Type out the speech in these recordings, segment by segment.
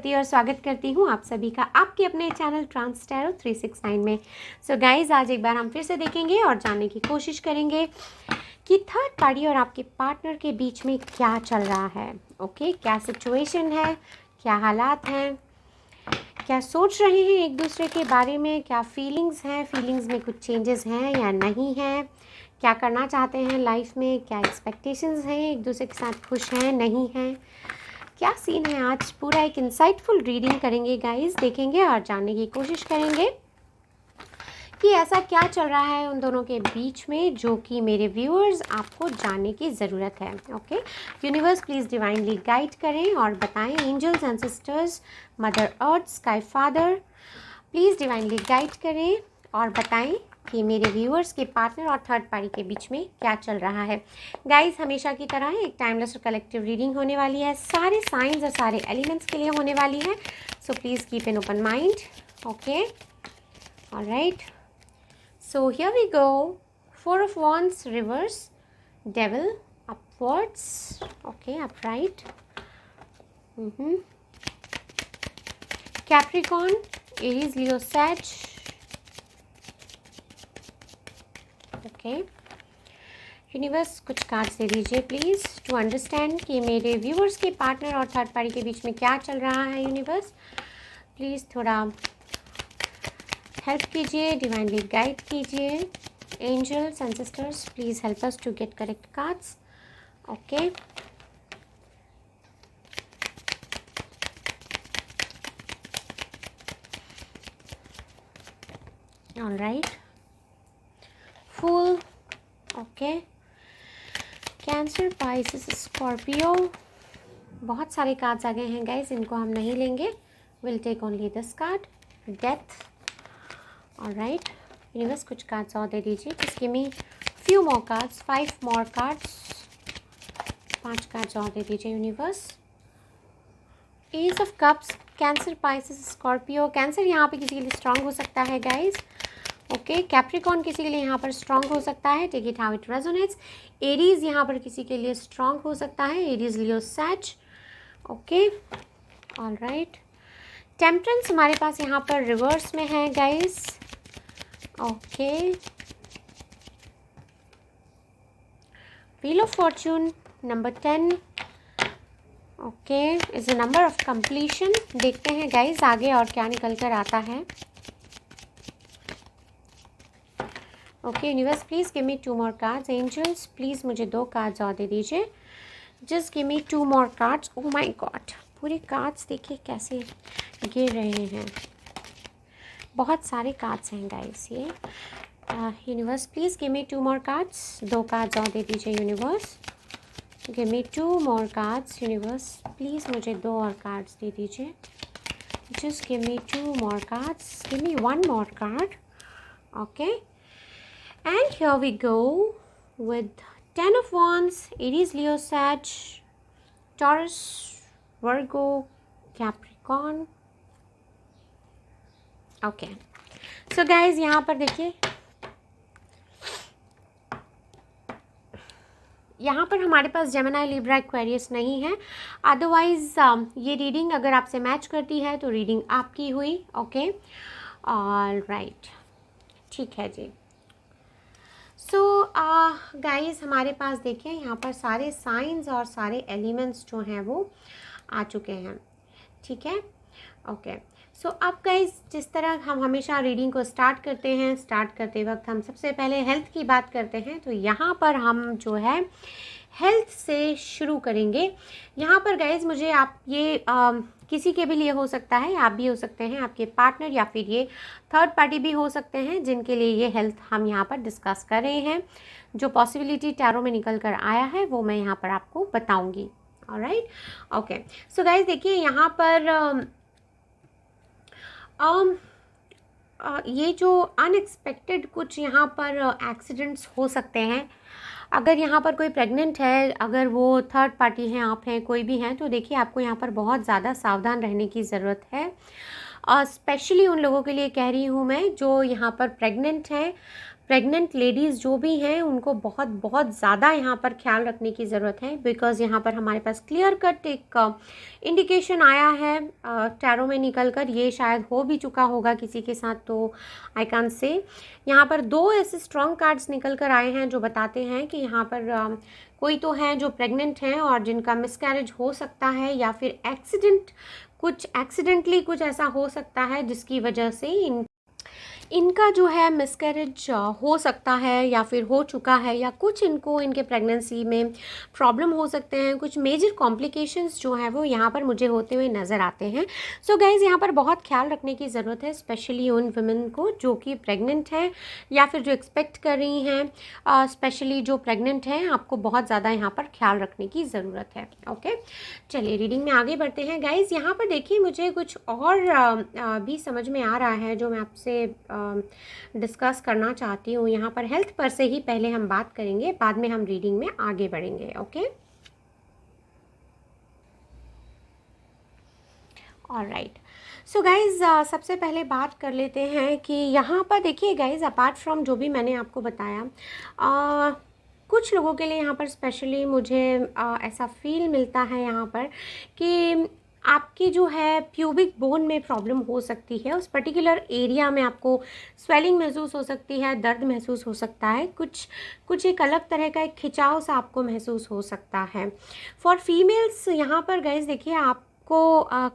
करती और स्वागत करती हूँ आप सभी का आपके अपने चैनल ट्रांस टैरो 369 में। सो गाइज, आज एक बार हम फिर से देखेंगे और जानने की कोशिश करेंगे कि थर्ड पार्टी और आपके पार्टनर के बीच में क्या चल रहा है। ओके, क्या सिचुएशन है, क्या हालात हैं, क्या सोच रहे हैं एक दूसरे के बारे में, क्या फीलिंग्स हैं, फीलिंग्स में कुछ चेंजेस हैं या नहीं हैं, क्या करना चाहते हैं लाइफ में, क्या एक्सपेक्टेशंस हैं, एक दूसरे के साथ खुश हैं नहीं हैं, क्या सीन है। आज पूरा एक इंसाइटफुल रीडिंग करेंगे गाइस, देखेंगे और जानने की कोशिश करेंगे कि ऐसा क्या चल रहा है उन दोनों के बीच में जो कि मेरे व्यूअर्स आपको जानने की ज़रूरत है। Okay, universe please divinely guide करें और बताएं। Angels and sisters, mother earth, sky father, please divinely guide करें और बताएं कि मेरे व्यूअर्स के पार्टनर और थर्ड पार्टी के बीच में क्या चल रहा है। गाइस, हमेशा की तरह एक टाइमलेस और कलेक्टिव रीडिंग होने वाली है, सारे साइंस और सारे एलिमेंट्स के लिए होने वाली है। So please keep an open mind. Okay, alright, so here we go. 4 of Wands reverse, Devil upwards, okay, upright, Capricorn, Aries, Leo, Sag, okay. Universe कुछ कार्ड्स दे दीजिए प्लीज़ टू अंडरस्टैंड कि मेरे viewers के partner और third party के बीच में क्या चल रहा है। यूनिवर्स प्लीज़ थोड़ा हेल्प कीजिए, डिवाइनली गाइड कीजिए। Angels and sisters please help us to get correct cards. Okay, alright, fool, okay, cancer, Pisces, Scorpio. बहुत सारे कार्ड्स आ गए हैं गाइस, इनको हम नहीं लेंगे। Will take only this card, death. Alright, universe कुछ कार्ड्स और दे दीजिए। Just give me few more cards, 5 more cards, 5 cards और दे दीजिए universe. Ace of cups, cancer, Pisces, Scorpio. Cancer यहाँ पे किसी के लिए स्ट्रांग हो सकता है गाइस। ओके, कैप्रिकॉर्न किसी के लिए यहाँ पर स्ट्रांग हो सकता है, take it how it resonates. Aries यहाँ पर किसी के लिए स्ट्रांग हो सकता है, एरीज, लियो, सैज। ओके, ऑलराइट, टेम्परेंस हमारे पास यहाँ पर रिवर्स में है guys. Okay, wheel of Fortune number 10, okay, is a number of completion. देखते हैं गाइस आगे और क्या निकल कर आता है। Okay, universe please give me 2 more cards. Angels please मुझे 2 कार्ड्स और दे दीजिए। Just give me 2 more cards. Oh my god, पूरे कार्ड्स देखिए कैसे गिर रहे हैं, बहुत सारे कार्ड्स हैं गाइस ये। Universe please give me 2 more cards. 2 cards और दे दीजिए universe. Give me 2 more cards. Universe please मुझे 2 और कार्ड्स दे दीजिए। Just give me 2 more cards. Give me 1 more card. Okay, and here we go with 10 of Wands, Aries, Leo, Sag, Taurus, Virgo, Capricorn. Okay, so guys यहाँ पर देखिए, यहाँ पर हमारे पास Gemini, Libra, Aquarius नहीं है। Otherwise ये रीडिंग अगर आपसे मैच करती है तो रीडिंग आपकी हुई। ओके, ऑलराइट, ठीक है जी। सो गाइस, हमारे पास देखिए यहाँ पर सारे साइंस और सारे एलिमेंट्स जो हैं वो आ चुके हैं, ठीक है। ओके, सो अब गाइस, जिस तरह हम हमेशा रीडिंग को स्टार्ट करते हैं, स्टार्ट करते वक्त हम सबसे पहले हेल्थ की बात करते हैं, तो यहाँ पर हम जो है हेल्थ से शुरू करेंगे। यहाँ पर गाइज मुझे आप ये किसी के भी लिए हो सकता है, आप भी हो सकते हैं, आपके पार्टनर या फिर ये थर्ड पार्टी भी हो सकते हैं जिनके लिए ये हेल्थ हम यहाँ पर डिस्कस कर रहे हैं। जो पॉसिबिलिटी टैरो में निकल कर आया है वो मैं यहाँ पर आपको बताऊँगी। ऑलराइट, ओके, सो गाइज देखिए यहाँ पर ये जो अनएक्सपेक्टेड कुछ यहाँ पर एक्सीडेंट्स हो सकते हैं। अगर यहाँ पर कोई प्रेग्नेंट है, अगर वो थर्ड पार्टी हैं, आप हैं, कोई भी हैं, तो देखिए आपको यहाँ पर बहुत ज़्यादा सावधान रहने की ज़रूरत है। और स्पेशली उन लोगों के लिए कह रही हूँ मैं जो यहाँ पर प्रेग्नेंट हैं, प्रेग्नेंट लेडीज़ जो भी हैं उनको बहुत बहुत ज़्यादा यहाँ पर ख्याल रखने की ज़रूरत है, बिकॉज़ यहाँ पर हमारे पास क्लियर कट एक इंडिकेशन आया है टैरो में निकल कर। ये शायद हो भी चुका होगा किसी के साथ, तो आई कैन से यहाँ पर 2 ऐसे स्ट्रॉन्ग कार्ड्स निकल कर आए हैं जो बताते हैं कि यहाँ पर कोई तो हैं जो प्रेग्नेंट हैं और जिनका मिसकैरेज हो सकता है, या फिर एक्सीडेंटली कुछ ऐसा हो सकता है जिसकी वजह से इनका जो है मिसकैरेज हो सकता है, या फिर हो चुका है, या कुछ इनको इनके प्रेगनेंसी में प्रॉब्लम हो सकते हैं। कुछ मेजर कॉम्प्लिकेशंस जो हैं वो यहाँ पर मुझे होते हुए नज़र आते हैं। सो गाइज़, यहाँ पर बहुत ख्याल रखने की ज़रूरत है, स्पेशली उन वुमेन को जो कि प्रेग्नेंट हैं या फिर जो एक्सपेक्ट कर रही हैं। स्पेशली जो प्रेग्नेंट हैं, आपको बहुत ज़्यादा यहाँ पर ख्याल रखने की ज़रूरत है। ओके, चलिए रीडिंग में आगे बढ़ते हैं। गाइज़, यहाँ पर देखिए मुझे कुछ और भी समझ में आ रहा है जो मैं आपसे डिस्कस करना चाहती हूँ। यहाँ पर हेल्थ पर से ही पहले हम बात करेंगे, बाद में हम रीडिंग में आगे बढ़ेंगे। Okay, alright. सो गाइज़, सबसे पहले बात कर लेते हैं कि यहाँ पर देखिए गाइज़, अपार्ट फ्रॉम जो भी मैंने आपको बताया, कुछ लोगों के लिए यहाँ पर स्पेशली मुझे ऐसा फील मिलता है यहाँ पर कि आपकी जो है प्यूबिक बोन में प्रॉब्लम हो सकती है। उस पर्टिकुलर एरिया में आपको स्वेलिंग महसूस हो सकती है, दर्द महसूस हो सकता है, कुछ एक अलग तरह का एक खिंचाव सा आपको महसूस हो सकता है। फॉर फीमेल्स यहाँ पर गाइज देखिए, आपको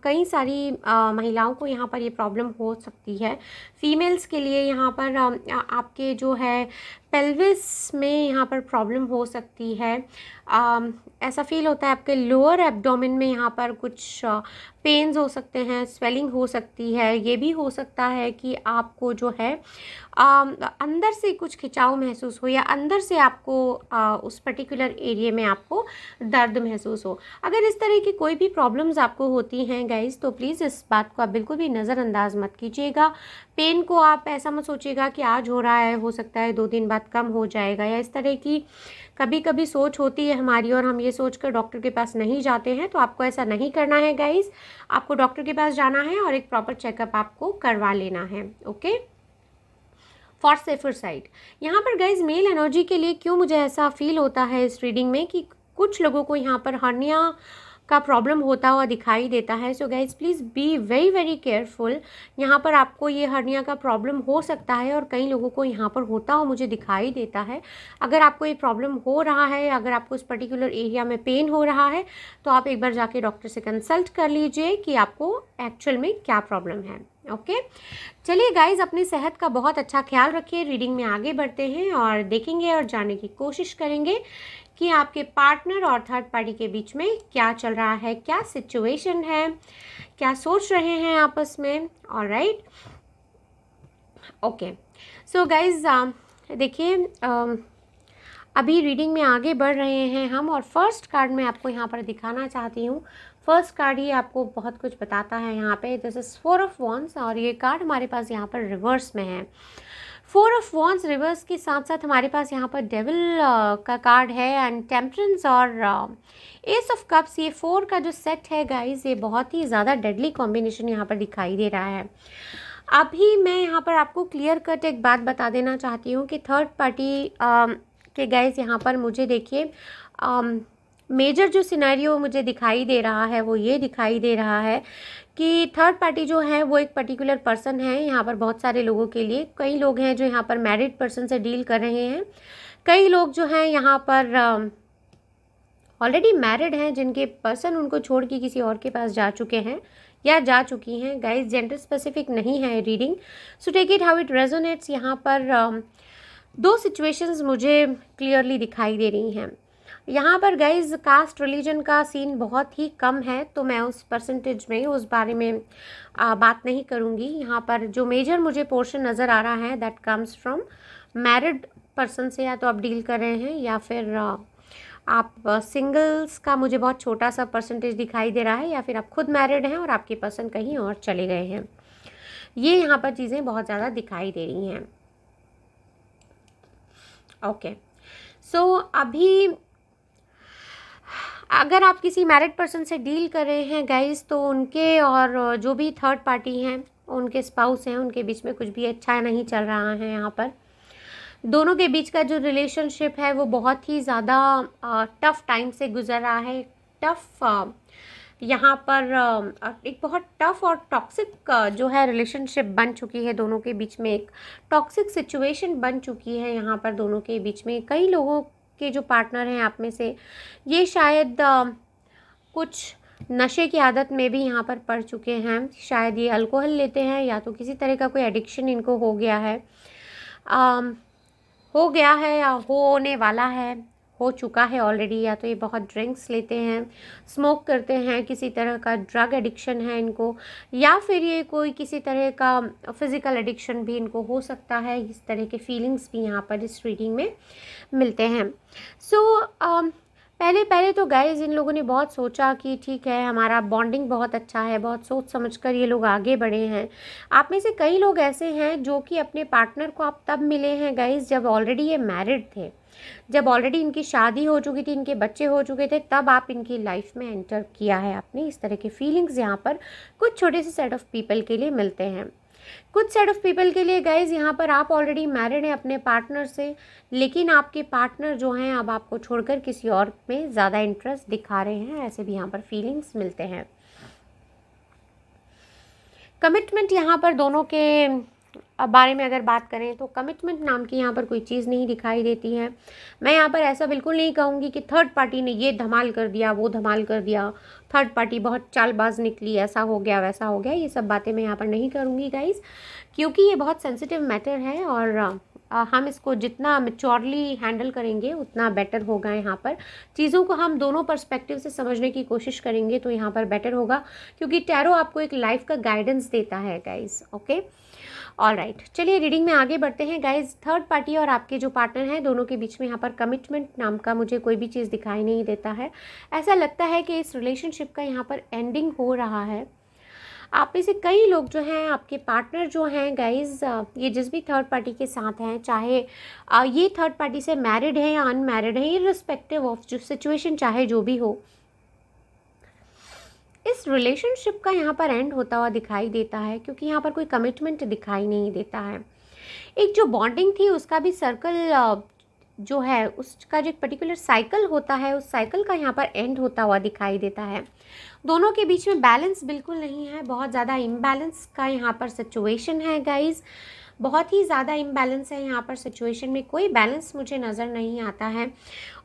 कई सारी महिलाओं को यहाँ पर ये प्रॉब्लम हो सकती है। फीमेल्स के लिए यहाँ पर आपके जो है पेल्विस में यहाँ पर प्रॉब्लम हो सकती है। ऐसा फील होता है आपके लोअर एब्डोमेन में यहाँ पर कुछ पेन्स हो सकते हैं, स्वेलिंग हो सकती है। ये भी हो सकता है कि आपको जो है अंदर से कुछ खिंचाव महसूस हो, या अंदर से आपको उस पर्टिकुलर एरिया में आपको दर्द महसूस हो। अगर इस तरह की कोई भी प्रॉब्लम्स आपको होती हैं गाइज़, तो प्लीज़ इस बात को आप बिल्कुल भी नज़रअंदाज मत कीजिएगा। पेन को आप ऐसा मत सोचिएगा कि आज हो रहा है, हो सकता है 2 दिन बाद कम हो जाएगा, या इस तरह की कभी कभी सोच होती है हमारी और हम ये सोच कर डॉक्टर के पास नहीं जाते हैं। तो आपको ऐसा नहीं करना है गाइज़, आपको डॉक्टर के पास जाना है और एक प्रॉपर चेकअप आपको करवा लेना है। Okay, for safer side. यहाँ पर गाइज मेल एनर्जी के लिए क्यों मुझे ऐसा फील होता है इस रीडिंग में कि कुछ लोगों को यहाँ पर हर्निया का प्रॉब्लम होता हुआ दिखाई देता है। So guys please be very very careful. यहाँ पर आपको ये हर्निया का प्रॉब्लम हो सकता है और कई लोगों को यहाँ पर होता हुआ मुझे दिखाई देता है। अगर आपको ये प्रॉब्लम हो रहा है, अगर आपको इस पर्टिकुलर एरिया में पेन हो रहा है, तो आप एक बार जाके डॉक्टर से कंसल्ट कर लीजिए कि आपको एक्चुअल में क्या प्रॉब्लम है। ओके, चलिए गाइज, अपनी सेहत का बहुत अच्छा ख्याल रखिए। रीडिंग में आगे बढ़ते हैं और देखेंगे और जानने की कोशिश करेंगे कि आपके पार्टनर और थर्ड पार्टी के बीच में क्या चल रहा है, क्या सिचुएशन है, क्या सोच रहे हैं आपस में। Alright, okay. सो गाइज देखिए, अभी रीडिंग में आगे बढ़ रहे हैं हम, और फर्स्ट कार्ड मैं आपको यहाँ पर दिखाना चाहती हूँ। फर्स्ट कार्ड ही आपको बहुत कुछ बताता है यहाँ पे। दिस इज 4 ऑफ वॉन्ड्स, और ये कार्ड हमारे पास यहाँ पर रिवर्स में है। 4 ऑफ वॉन्ड्स रिवर्स के साथ साथ हमारे पास यहाँ पर डेविल का कार्ड है, एंड टेम्परेंस और एस ऑफ कप्स। ये 4 का जो सेट है गाइज, ये बहुत ही ज़्यादा डेडली कॉम्बिनेशन यहाँ पर दिखाई दे रहा है। अभी मैं यहाँ पर आपको क्लियर कट एक बात बता देना चाहती हूँ कि थर्ड पार्टी के गाइज यहाँ पर मुझे देखिए मेजर जो सिनेरियो मुझे दिखाई दे रहा है वो ये दिखाई दे रहा है कि थर्ड पार्टी जो है वो एक पर्टिकुलर पर्सन है। यहाँ पर बहुत सारे लोगों के लिए, कई लोग हैं जो यहाँ पर मैरिड पर्सन से डील कर रहे हैं, कई लोग जो हैं यहाँ पर ऑलरेडी मैरिड हैं जिनके पर्सन उनको छोड़ के किसी और के पास जा चुके हैं या जा चुकी हैं। गाइस, जेंडर स्पेसिफिक नहीं है reading, so take it how it resonates. यहाँ पर 2 सिचुएशंस मुझे क्लियरली दिखाई दे रही हैं। यहाँ पर गाइज कास्ट रिलीजन का सीन बहुत ही कम है, तो मैं उस परसेंटेज में उस बारे में बात नहीं करूँगी। यहाँ पर जो मेजर मुझे पोर्शन नज़र आ रहा है that comes from married person से, या तो आप डील कर रहे हैं या फिर आप सिंगल्स का मुझे बहुत छोटा सा परसेंटेज दिखाई दे रहा है, या फिर आप खुद मैरिड हैं और आपके पर्सन कहीं और चले गए हैं। ये यहाँ पर चीज़ें बहुत ज़्यादा दिखाई दे रही हैं। ओके, सो अभी अगर आप किसी मैरिड पर्सन से डील कर रहे हैं गाइस, तो उनके और जो भी थर्ड पार्टी हैं, उनके स्पाउस हैं, उनके बीच में कुछ भी अच्छा नहीं चल रहा है यहाँ पर। दोनों के बीच का जो रिलेशनशिप है वो बहुत ही ज़्यादा टफ टाइम से गुजर रहा है। टफ यहाँ पर एक बहुत टफ और टॉक्सिक जो है रिलेशनशिप बन चुकी है दोनों के बीच में। एक टॉक्सिक सिचुएशन बन चुकी है यहाँ पर दोनों के बीच में। कई लोगों के जो पार्टनर हैं आप में से, ये शायद कुछ नशे की आदत में भी यहाँ पर पड़ चुके हैं। शायद ये अल्कोहल लेते हैं या तो किसी तरह का कोई एडिक्शन इनको हो गया है, या होने वाला है, हो चुका है ऑलरेडी। या तो ये बहुत ड्रिंक्स लेते हैं, स्मोक करते हैं, किसी तरह का ड्रग एडिक्शन है इनको, या फिर ये कोई किसी तरह का फिज़िकल एडिक्शन भी इनको हो सकता है। इस तरह के फीलिंग्स भी यहाँ पर इस रीडिंग में मिलते हैं। पहले तो गाइज इन लोगों ने बहुत सोचा कि ठीक है हमारा बॉन्डिंग बहुत अच्छा है, बहुत सोच समझकर ये लोग आगे बढ़े हैं। आप में से कई लोग ऐसे हैं जो कि अपने पार्टनर को आप तब मिले हैं गाइज जब ऑलरेडी ये मैरिड थे, जब ऑलरेडी इनकी शादी हो चुकी थी, इनके बच्चे हो चुके थे, तब आप इनकी लाइफ में एंटर किया है आपने। इस तरह के फीलिंग्स यहाँ पर कुछ छोटे से सेट ऑफ पीपल के लिए मिलते हैं। कुछ सेट ऑफ पीपल के लिए गाइज यहाँ पर आप ऑलरेडी मैरिड हैं अपने पार्टनर से, लेकिन आपके पार्टनर जो हैं अब आपको छोड़कर किसी और में ज़्यादा इंटरेस्ट दिखा रहे हैं। ऐसे भी यहाँ पर फीलिंग्स मिलते हैं। कमिटमेंट यहाँ पर दोनों के बारे में अगर बात करें तो कमिटमेंट नाम की यहाँ पर कोई चीज़ नहीं दिखाई देती है। मैं यहाँ पर ऐसा बिल्कुल नहीं कहूँगी कि थर्ड पार्टी ने ये धमाल कर दिया, वो धमाल कर दिया, थर्ड पार्टी बहुत चालबाज निकली, ऐसा हो गया वैसा हो गया। ये सब बातें मैं यहाँ पर नहीं करूँगी गाइज़, क्योंकि ये बहुत सेंसिटिव मैटर है और हम इसको जितना मैच्योरली हैंडल करेंगे उतना बेटर होगा। यहाँ पर चीज़ों को हम दोनों पर्सपेक्टिव से समझने की कोशिश करेंगे तो यहाँ पर बेटर होगा, क्योंकि टैरो आपको एक लाइफ का गाइडेंस देता है गाइज। ओके, ऑलराइट, चलिए रीडिंग में आगे बढ़ते हैं गाइज। थर्ड पार्टी और आपके जो पार्टनर हैं दोनों के बीच में यहाँ पर कमिटमेंट नाम का मुझे कोई भी चीज़ दिखाई नहीं देता है। ऐसा लगता है कि इस रिलेशनशिप का यहाँ पर एंडिंग हो रहा है। आप में से कई लोग जो हैं, आपके पार्टनर जो हैं गाइज, ये जिस भी थर्ड पार्टी के साथ हैं, चाहे ये थर्ड पार्टी से मैरिड है या अनमैरिड है, इर्रिस्पेक्टिव ऑफ जो सिचुएशन चाहे जो भी हो, इस रिलेशनशिप का यहाँ पर एंड होता हुआ दिखाई देता है, क्योंकि यहाँ पर कोई कमिटमेंट दिखाई नहीं देता है। एक जो बॉन्डिंग थी उसका भी सर्कल जो है, उसका जो एक पर्टिकुलर साइकिल होता है, उस साइकिल का यहाँ पर एंड होता हुआ दिखाई देता है। दोनों के बीच में बैलेंस बिल्कुल नहीं है, बहुत ज़्यादा इम्बैलेंस का यहाँ पर सिचुएशन है गाइज, बहुत ही ज़्यादा इम्बैलेंस है यहाँ पर सिचुएशन में। कोई बैलेंस मुझे नज़र नहीं आता है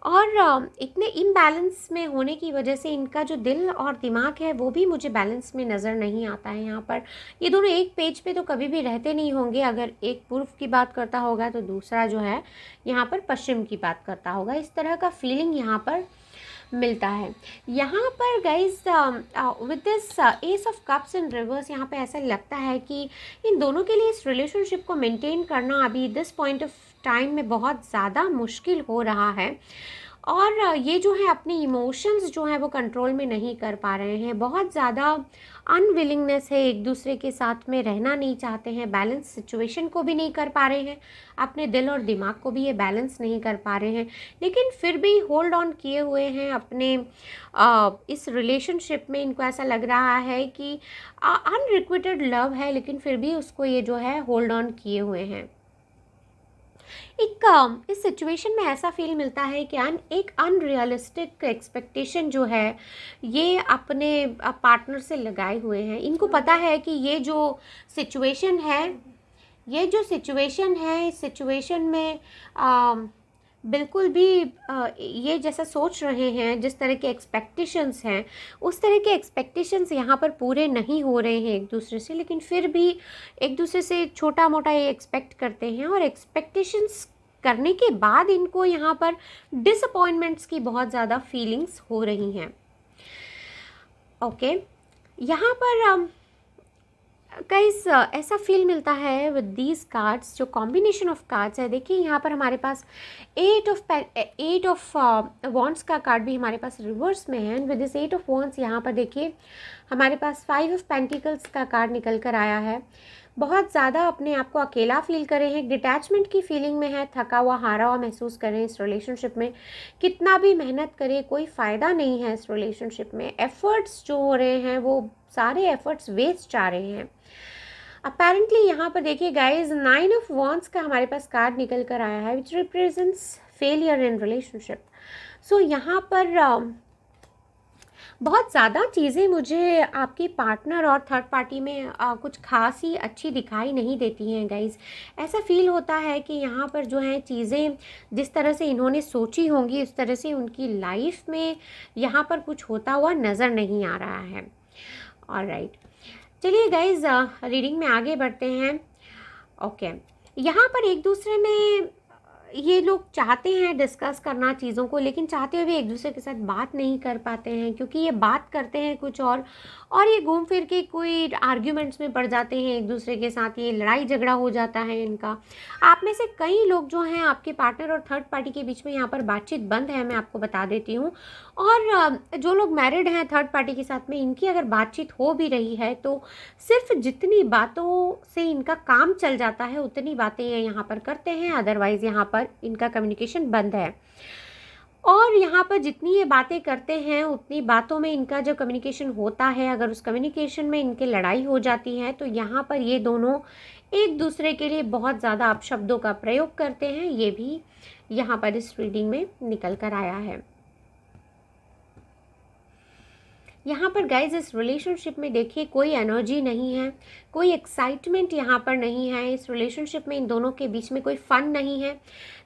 और इतने इम्बैलेंस में होने की वजह से इनका जो दिल और दिमाग है वो भी मुझे बैलेंस में नज़र नहीं आता है। यहाँ पर ये दोनों एक पेज पे तो कभी भी रहते नहीं होंगे। अगर एक पूर्व की बात करता होगा तो दूसरा जो है यहाँ पर पश्चिम की बात करता होगा। इस तरह का फीलिंग यहाँ पर मिलता है। यहाँ पर guys with this S of cups in reverse, यहाँ पे ऐसा लगता है कि इन दोनों के लिए इस रिलेशनशिप को मेंटेन करना अभी दिस पॉइंट ऑफ टाइम में बहुत ज़्यादा मुश्किल हो रहा है। और ये जो है अपने इमोशंस जो हैं वो कंट्रोल में नहीं कर पा रहे हैं, बहुत ज़्यादा अनविलिंगनेस है, एक दूसरे के साथ में रहना नहीं चाहते हैं, बैलेंस सिचुएशन को भी नहीं कर पा रहे हैं, अपने दिल और दिमाग को भी ये बैलेंस नहीं कर पा रहे हैं, लेकिन फिर भी होल्ड ऑन किए हुए हैं अपने इस रिलेशनशिप में। इनको ऐसा लग रहा है कि अनरिक्विटेड लव है, लेकिन फिर भी उसको ये जो है होल्ड ऑन किए हुए हैं। इस सिचुएशन में ऐसा फील मिलता है कि एक अनरियलिस्टिक एक्सपेक्टेशन जो है ये अपने पार्टनर से लगाए हुए हैं। इनको पता है कि ये जो सिचुएशन है, इस सिचुएशन में बिल्कुल भी ये जैसा सोच रहे हैं, जिस तरह के एक्सपेक्टेशंस हैं, उस तरह के एक्सपेक्टेशंस यहाँ पर पूरे नहीं हो रहे हैं एक दूसरे से, लेकिन फिर भी एक दूसरे से छोटा मोटा ये एक्सपेक्ट करते हैं और एक्सपेक्टेशंस करने के बाद इनको यहाँ पर डिसअपॉइंटमेंट्स की बहुत ज़्यादा फीलिंग्स हो रही हैं। ओके, यहाँ पर गाइस ऐसा फील मिलता है विद दीज कार्ड्स, जो कॉम्बिनेशन ऑफ कार्ड्स है। देखिए यहाँ पर हमारे पास एट ऑफ वॉन्ड्स का कार्ड भी हमारे पास रिवर्स में है। विद दिस 8 ऑफ वॉन्ड्स यहाँ पर देखिए हमारे पास 5 ऑफ पेंटिकल्स का कार्ड निकल कर आया है। बहुत ज़्यादा अपने आप को अकेला फील कर रहे हैं, डिटैचमेंट की फीलिंग में है, थका हुआ हारा हुआ महसूस कर रहे हैं। इस रिलेशनशिप में कितना भी मेहनत करें कोई फ़ायदा नहीं है। इस रिलेशनशिप में एफ़र्ट्स जो हो रहे हैं वो सारे एफ़र्ट्स वेस्ट जा रहे हैं। अपेरेंटली यहाँ पर देखिए गाइज 9 ऑफ वॉन्ड्स का हमारे पास कार्ड निकल कर आया है which represents failure in relationship. So यहाँ पर बहुत ज़्यादा चीज़ें मुझे आपके पार्टनर और थर्ड पार्टी में कुछ खास ही अच्छी दिखाई नहीं देती हैं गाइज़। ऐसा फील होता है कि यहाँ पर जो है चीज़ें जिस तरह से इन्होंने सोची होंगी उस तरह से उनकी लाइफ में यहाँ पर कुछ होता हुआ नज़र नहीं आ रहा है। ऑलराइट, चलिए गाइज़ रीडिंग में आगे बढ़ते हैं। ओके, यहाँ पर एक दूसरे में ये लोग चाहते हैं डिस्कस करना चीज़ों को, लेकिन चाहते हुए भी एक दूसरे के साथ बात नहीं कर पाते हैं, क्योंकि ये बात करते हैं कुछ और ये घूम फिर के कोई आर्ग्यूमेंट्स में पड़ जाते हैं एक दूसरे के साथ, ये लड़ाई झगड़ा हो जाता है इनका। आप में से कई लोग जो हैं आपके पार्टनर और थर्ड पार्टी के बीच में यहाँ पर बातचीत बंद है, मैं आपको बता देती हूँ। और जो लोग मैरिड हैं थर्ड पार्टी के साथ में, इनकी अगर बातचीत हो भी रही है तो सिर्फ जितनी बातों से इनका काम चल जाता है उतनी बातें ये यहाँ पर करते हैं, अदरवाइज़ यहाँ पर इनका कम्युनिकेशन बंद है। और यहाँ पर जितनी ये बातें करते हैं उतनी बातों में इनका जो कम्युनिकेशन होता है, अगर उस कम्युनिकेशन में इनके लड़ाई हो जाती है तो यहाँ पर ये दोनों एक दूसरे के लिए बहुत ज़्यादा अपशब्दों का प्रयोग करते हैं। ये भी यहाँ पर इस रीडिंग में निकल कर आया है। यहाँ पर गाइज इस रिलेशनशिप में देखिए कोई एनर्जी नहीं है, कोई एक्साइटमेंट यहाँ पर नहीं है। इस रिलेशनशिप में इन दोनों के बीच में कोई फ़न नहीं है,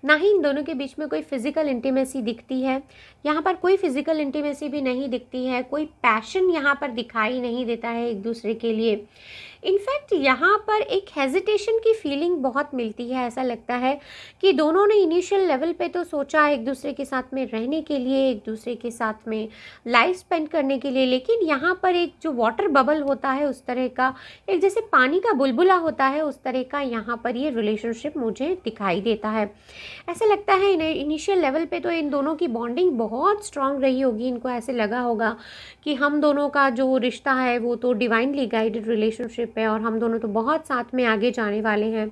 ना ही इन दोनों के बीच में कोई फिज़िकल इंटीमेसी दिखती है। यहाँ पर कोई फिज़िकल इंटीमेसी भी नहीं दिखती है, कोई पैशन यहाँ पर दिखाई नहीं देता है एक दूसरे के लिए। इनफैक्ट यहाँ पर एक हेजिटेशन की फीलिंग बहुत मिलती है। ऐसा लगता है कि दोनों ने इनिशियल लेवल पे तो सोचा एक दूसरे के साथ में रहने के लिए, एक दूसरे के साथ में लाइफ स्पेंड करने के लिए, लेकिन यहाँ पर एक जो वाटर बबल होता है उस तरह का, एक जैसे पानी का बुलबुला होता है उस तरह का यहाँ पर ये रिलेशनशिप मुझे दिखाई देता है। ऐसा लगता है इनिशियल लेवल पे तो इन दोनों की बॉन्डिंग बहुत स्ट्रांग रही होगी। इनको ऐसे लगा होगा कि हम दोनों का जो रिश्ता है वो तो डिवाइनली गाइडेड रिलेशनशिप है और हम दोनों तो बहुत साथ में आगे जाने वाले हैं।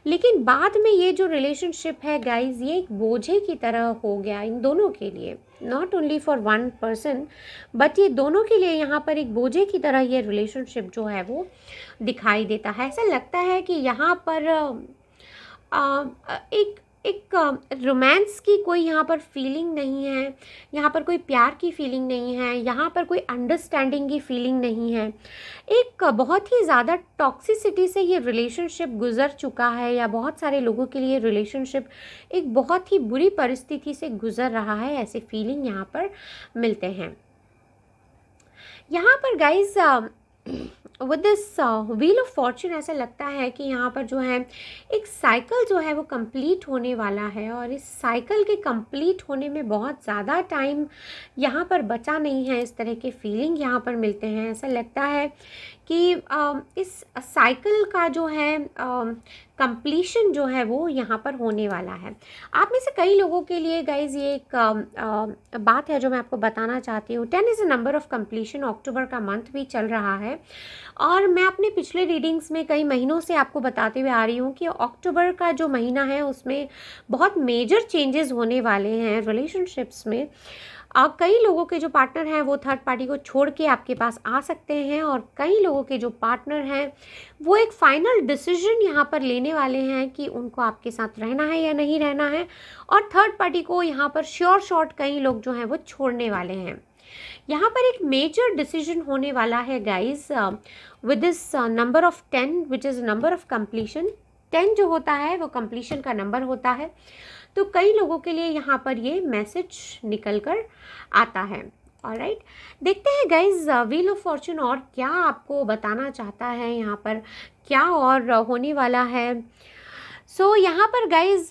लेकिन बाद में ये जो रिलेशनशिप है गाइज, ये एक बोझे की तरह हो गया इन दोनों के लिए, not only for one person but ये दोनों के लिए यहाँ पर एक बोझे की तरह ये रिलेशनशिप जो है वो दिखाई देता है। ऐसा लगता है कि यहाँ पर एक रोमांस की कोई यहाँ पर फीलिंग नहीं है, यहाँ पर कोई प्यार की फीलिंग नहीं है, यहाँ पर कोई अंडरस्टैंडिंग की फीलिंग नहीं है। एक बहुत ही ज़्यादा टॉक्सिसिटी से ये रिलेशनशिप गुज़र चुका है, या बहुत सारे लोगों के लिए रिलेशनशिप एक बहुत ही बुरी परिस्थिति से गुज़र रहा है, ऐसे फीलिंग यहाँ पर मिलते हैं। यहाँ पर guys with this wheel of Fortune ऐसा लगता है कि यहाँ पर जो है एक साइकिल जो है वो कंप्लीट होने वाला है, और इस साइकिल के कंप्लीट होने में बहुत ज़्यादा टाइम यहाँ पर बचा नहीं है। इस तरह के फीलिंग यहाँ पर मिलते हैं। ऐसा लगता है कि इस साइकिल का जो है कंप्लीशन जो है वो यहाँ पर होने वाला है। आप में से कई लोगों के लिए गाइज ये एक बात है जो मैं आपको बताना चाहती हूँ। 10 is a number of completion. अक्टूबर का मंथ भी चल रहा है और मैं अपने पिछले रीडिंग्स में कई महीनों से आपको बताते हुए आ रही हूँ कि अक्टूबर का जो महीना है उसमें बहुत मेजर चेंजेस होने वाले हैं रिलेशनशिप्स में। कई लोगों के जो पार्टनर हैं वो थर्ड पार्टी को छोड़ के आपके पास आ सकते हैं, और कई लोगों के जो पार्टनर हैं वो एक फाइनल डिसीजन यहाँ पर लेने वाले हैं कि उनको आपके साथ रहना है या नहीं रहना है, और थर्ड पार्टी को यहाँ पर श्योर शॉर्ट कई लोग जो हैं वो छोड़ने वाले हैं। यहाँ पर एक मेजर डिसीजन होने वाला है guys with this number of 10 which is number of completion. 10 जो होता है वो कंप्लीशन का नंबर होता है, तो कई लोगों के लिए यहाँ पर ये मैसेज निकल कर आता है। ऑलराइट, देखते हैं गाइज व्हील ऑफ फॉर्चून और क्या आपको बताना चाहता है, यहाँ पर क्या और होने वाला है। सो यहाँ पर गाइज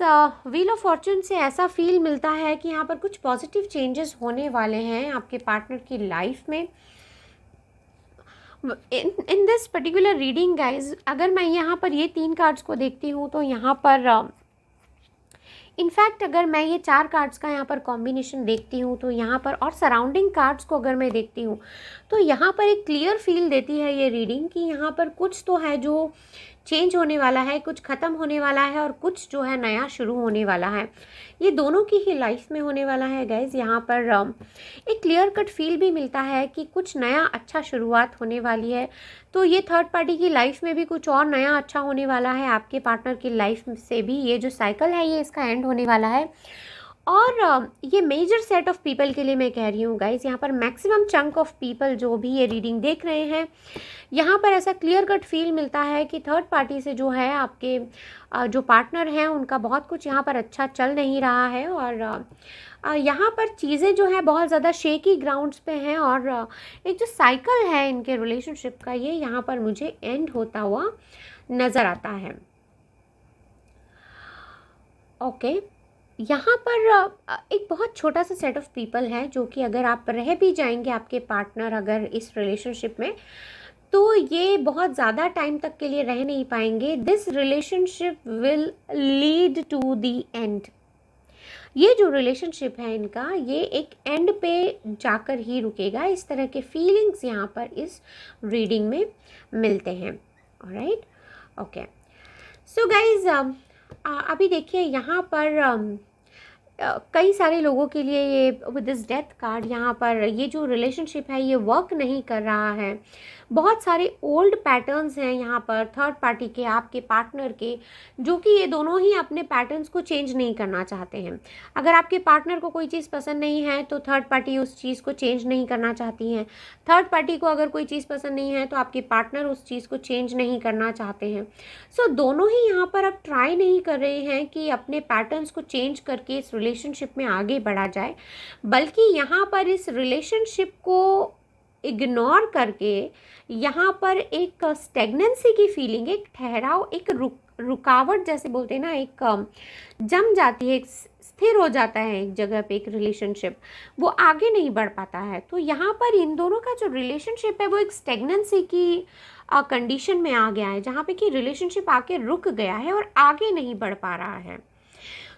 व्हील ऑफ फॉर्चून से ऐसा फील मिलता है कि यहाँ पर कुछ पॉजिटिव चेंजेस होने वाले हैं आपके पार्टनर की लाइफ में। In this particular reading guys, अगर मैं यहाँ पर ये 3 कार्ड्स को देखती हूँ तो यहाँ पर इनफैक्ट अगर मैं ये 4 कार्ड्स का यहाँ पर कॉम्बिनेशन देखती हूँ तो यहाँ पर, और सराउंडिंग कार्ड्स को अगर मैं देखती हूँ तो यहाँ पर एक क्लियर फील देती है ये रीडिंग कि यहाँ पर कुछ तो है जो चेंज होने वाला है, कुछ ख़त्म होने वाला है और कुछ जो है नया शुरू होने वाला है। ये दोनों की ही लाइफ में होने वाला है गाइज़। यहाँ पर एक क्लियर कट फील भी मिलता है कि कुछ नया अच्छा शुरुआत होने वाली है। तो ये थर्ड पार्टी की लाइफ में भी कुछ और नया अच्छा होने वाला है, आपके पार्टनर की लाइफ से भी ये जो साइकिल है ये इसका एंड होने वाला है। और ये मेजर सेट ऑफ पीपल के लिए मैं कह रही हूँ गाइज़, यहाँ पर मैक्सिमम चंक ऑफ पीपल जो भी ये रीडिंग देख रहे हैं, यहाँ पर ऐसा क्लियर कट फील मिलता है कि थर्ड पार्टी से जो है आपके जो पार्टनर हैं उनका बहुत कुछ यहाँ पर अच्छा चल नहीं रहा है। और यहाँ पर चीज़ें जो है बहुत ज़्यादा शेकी ग्राउंड्स पे हैं और एक जो साइकिल है इनके रिलेशनशिप का ये यहाँ पर मुझे एंड होता हुआ नज़र आता है। ओके, यहाँ पर एक बहुत छोटा सा सेट ऑफ पीपल है जो कि अगर आप रह भी जाएंगे, आपके पार्टनर अगर इस रिलेशनशिप में, तो ये बहुत ज़्यादा टाइम तक के लिए रह नहीं पाएंगे। This relationship will lead to the end. ये जो रिलेशनशिप है इनका ये एक एंड पे जाकर ही रुकेगा, इस तरह के फीलिंग्स यहाँ पर इस रीडिंग में मिलते हैं। Alright, okay. सो गाइज अभी देखिए यहाँ पर कई सारे लोगों के लिए ये विद दिस डेथ कार्ड यहाँ पर ये जो रिलेशनशिप है ये वर्क नहीं कर रहा है। बहुत सारे ओल्ड पैटर्न्स हैं यहाँ पर थर्ड पार्टी के, आपके पार्टनर के, जो कि ये दोनों ही अपने पैटर्न्स को चेंज नहीं करना चाहते हैं। अगर आपके पार्टनर को कोई चीज़ पसंद नहीं है तो थर्ड पार्टी उस चीज़ को चेंज नहीं करना चाहती हैं। थर्ड पार्टी को अगर कोई चीज़ पसंद नहीं है तो आपके पार्टनर उस चीज़ को चेंज नहीं करना चाहते हैं। सो दोनों ही यहाँ पर अब ट्राई नहीं कर रहे हैं कि अपने पैटर्न्स को चेंज करके इस रिलेशनशिप में आगे बढ़ा जाए, बल्कि यहाँ पर इस रिलेशनशिप को इग्नोर करके यहाँ पर एक स्टेगनेंसी की फीलिंग, एक ठहराव, एक रुकावट जैसे बोलते हैं ना, एक जम जाती है, एक स्थिर हो जाता है एक जगह पे एक रिलेशनशिप, वो आगे नहीं बढ़ पाता है। तो यहाँ पर इन दोनों का जो रिलेशनशिप है वो एक स्टेगनेंसी की कंडीशन में आ गया है, जहाँ पे कि रिलेशनशिप आके रुक गया है और आगे नहीं बढ़ पा रहा है।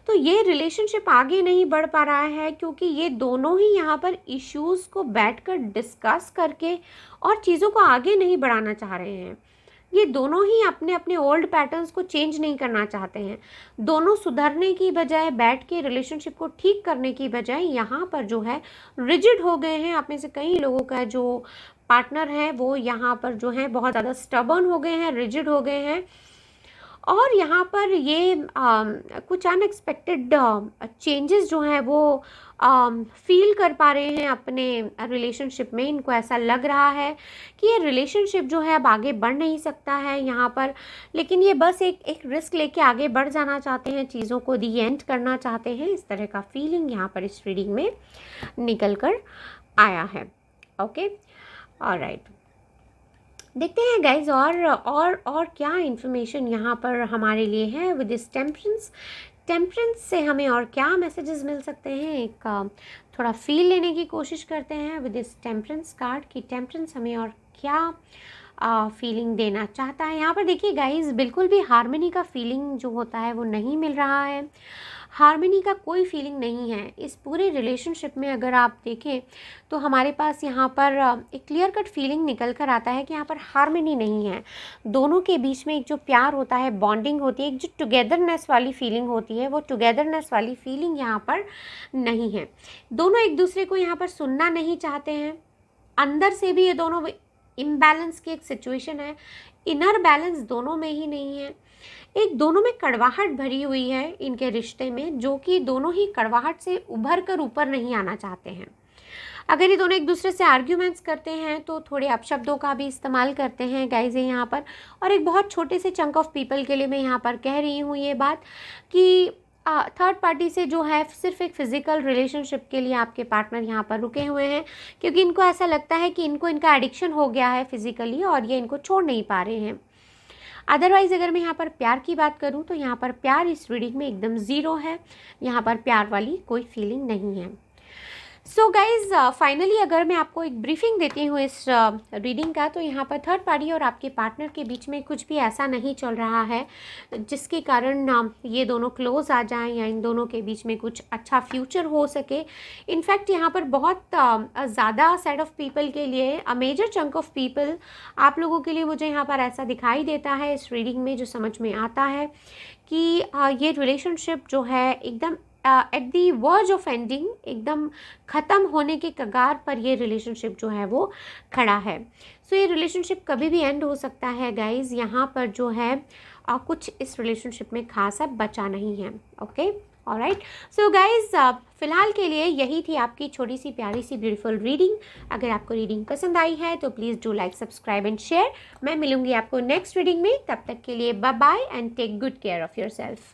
तो ये रिलेशनशिप आगे नहीं बढ़ पा रहा है क्योंकि ये दोनों ही यहाँ पर इश्यूज़ को बैठकर डिस्कस करके और चीज़ों को आगे नहीं बढ़ाना चाह रहे हैं। ये दोनों ही अपने अपने ओल्ड पैटर्न्स को चेंज नहीं करना चाहते हैं। दोनों सुधरने की बजाय, बैठ के रिलेशनशिप को ठीक करने की बजाय यहाँ पर जो है रिजिड हो गए हैं। आप में से कई लोगों का जो पार्टनर है वो यहाँ पर जो है बहुत ज़्यादा स्टबर्न हो गए हैं, रिजिड हो गए हैं। और यहाँ पर ये कुछ अनएक्सपेक्टेड चेंजेस जो हैं वो फील कर पा रहे हैं अपने रिलेशनशिप में। इनको ऐसा लग रहा है कि ये रिलेशनशिप जो है अब आगे बढ़ नहीं सकता है यहाँ पर, लेकिन ये बस एक रिस्क लेके आगे बढ़ जाना चाहते हैं, चीज़ों को दी एंड करना चाहते हैं। इस तरह का फीलिंग यहाँ पर इस रीडिंग में निकल कर आया है। ओके, ऑलराइट, देखते हैं गाइज और क्या इन्फॉर्मेशन यहाँ पर हमारे लिए है विद दिस टेम्परेंस से हमें और क्या मैसेजेस मिल सकते हैं। एक थोड़ा फील लेने की कोशिश करते हैं विद दिस टेम्परेंस कार्ड कि टेम्परेंस हमें और क्या फीलिंग देना चाहता है। यहाँ पर देखिए गाइज, बिल्कुल भी हार्मनी का फीलिंग जो होता है वो नहीं मिल रहा है। हार्मनी का कोई फीलिंग नहीं है इस पूरे रिलेशनशिप में। अगर आप देखें तो हमारे पास यहाँ पर एक क्लियर कट फीलिंग निकल कर आता है कि यहाँ पर हार्मनी नहीं है। दोनों के बीच में एक जो प्यार होता है, बॉन्डिंग होती है, एक जो टुगेदरनेस वाली फीलिंग होती है, वो टुगेदरनेस वाली फीलिंग यहाँ पर नहीं है। दोनों एक दूसरे को यहाँ पर सुनना नहीं चाहते हैं। अंदर से भी ये दोनों इम्बैलेंस की एक सिचुएशन है, इनर बैलेंस दोनों में ही नहीं है। एक दोनों में कड़वाहट भरी हुई है इनके रिश्ते में, जो कि दोनों ही कड़वाहट से उभर कर ऊपर नहीं आना चाहते हैं। अगर ये दोनों एक दूसरे से आर्ग्यूमेंट्स करते हैं तो थोड़े अपशब्दों का भी इस्तेमाल करते हैं गाइज यहाँ पर। और एक बहुत छोटे से चंक ऑफ पीपल के लिए मैं यहाँ पर कह रही हूँ ये बात कि थर्ड पार्टी से जो है सिर्फ एक फिजिकल रिलेशनशिप के लिए आपके पार्टनर यहाँ पर रुके हुए हैं, क्योंकि इनको ऐसा लगता है कि इनको इनका एडिक्शन हो गया है फिजिकली और ये इनको छोड़ नहीं पा रहे हैं। अदरवाइज़ अगर मैं यहाँ पर प्यार की बात करूँ तो यहाँ पर प्यार इस रीडिंग में एकदम ज़ीरो है। यहाँ पर प्यार वाली कोई फीलिंग नहीं है। सो गाइज फाइनली अगर मैं आपको एक ब्रीफिंग देती हूँ इस रीडिंग का, तो यहाँ पर थर्ड पार्टी और आपके पार्टनर के बीच में कुछ भी ऐसा नहीं चल रहा है जिसके कारण ये दोनों क्लोज आ जाएं या इन दोनों के बीच में कुछ अच्छा फ्यूचर हो सके। इनफैक्ट यहाँ पर बहुत ज़्यादा सेट ऑफ पीपल के लिए, a major chunk of people, आप लोगों के लिए मुझे यहाँ पर ऐसा दिखाई देता है इस रीडिंग में, जो समझ में आता है कि ये रिलेशनशिप जो है एकदम at the verge of ending, एकदम ख़त्म होने के कगार पर ये रिलेशनशिप जो है वो खड़ा है। सो ये रिलेशनशिप कभी भी एंड हो सकता है गाइज। यहाँ पर जो है कुछ इस रिलेशनशिप में खास अब बचा नहीं है। Okay, alright. सो गाइज फ़िलहाल के लिए यही थी आपकी छोटी सी प्यारी सी ब्यूटीफुल रीडिंग। अगर आपको रीडिंग पसंद आई है तो please do like, subscribe and share. मैं मिलूंगी आपको नेक्स्ट रीडिंग में, तब तक के लिए bye bye and take good care of your self.